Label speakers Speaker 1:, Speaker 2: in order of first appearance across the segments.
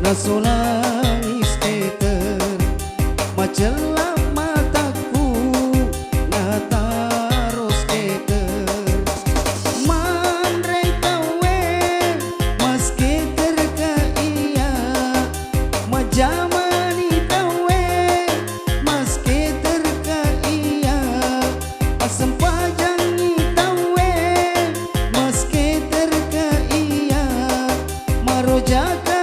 Speaker 1: nasulangis keter macelah mataku nataros keter mandrei tawe mas keter ka iya majamani tawe mas keter ka iya asempajangi tawe mas keter ka iya marojaka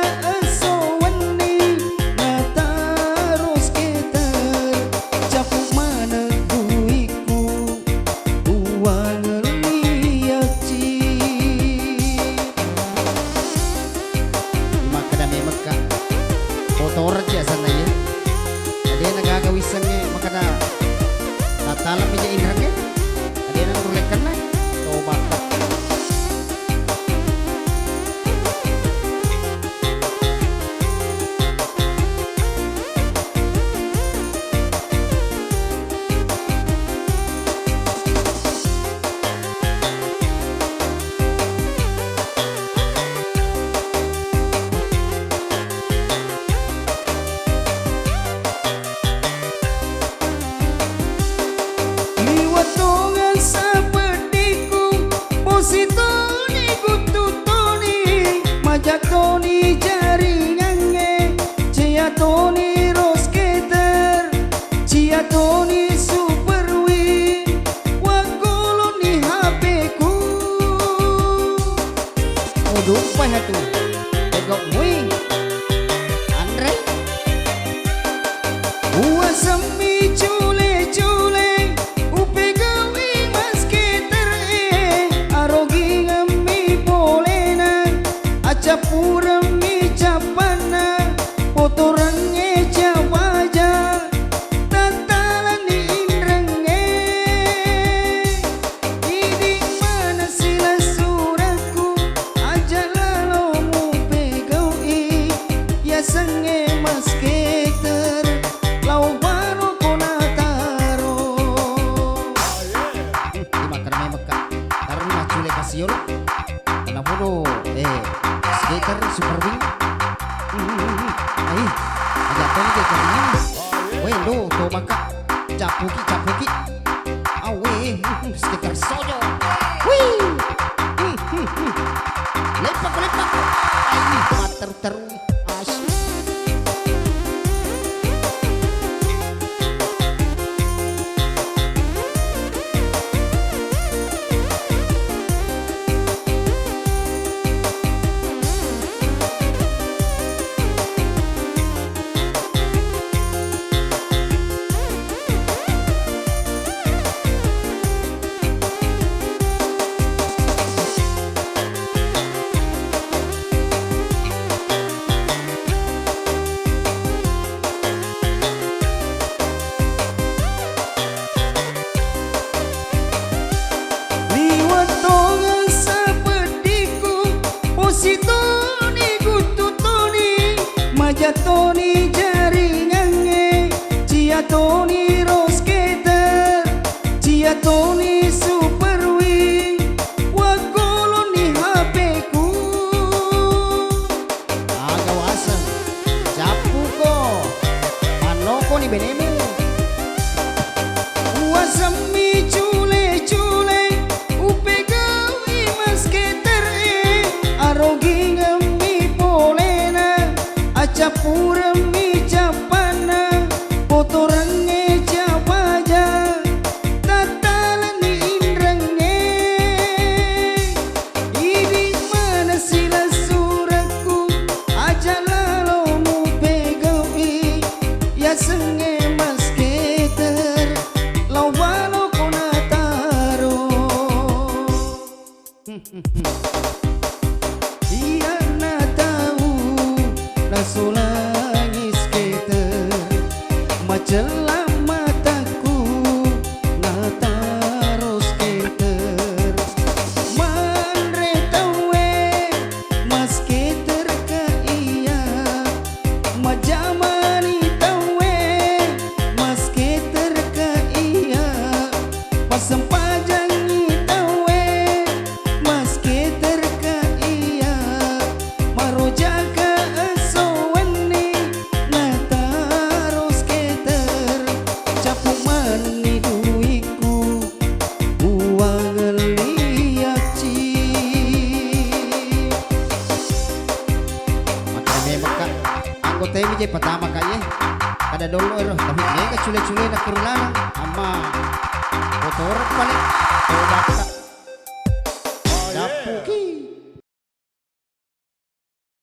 Speaker 1: motor aja sana ya. Ada yang nagagawisannya makana tatalam aja inrangnya. Ada yang ngulekan na. Coba tak. Jatoni jaringannya, ciatoni rosketer, ciatoni superwi, wagoloni HP-ku. Oh dumpah itu, tegok wing, Andre, uasami cule-cule, upegawi masketer arogi ngami bolena. Capura mi capana kotorannya jawaja tatalan inrangnya ini mana sila suraku aja lalu mu pegaui ya sange mas keter lau baru kona taro dimakan memeka karena cule kasih yolo kenapa do skater super wing ay ada tong ke kami wendo to maka capuki awe skater sojo wih lepak ay mater asyik. Jatoni jaringannya, ciatoni rosketer, ciatoni superwi, wagoloni HP-ku. Agawasan, capuko, panoko ni benemu. Wasami cule-cule, upegawi masketer arogi ngami polena. Capura mi capana kotorannya jawaja tatalan inrangnya ini mana sila suraku aja lalu mu pegaui ya senge mas keter lau balo kona taro iya na tahu nasulangis keter macelah mataku nataros keter mandre tawe mas keter ka iya majamani tawe mas keter ka iya pasempajangi tawe mas keter ka iya marojaka sowe May magka anggo tayo mi jay patama kay kada dolo ero tapi may ka chule-chule na kurulanan ama motor palit to bakta dapu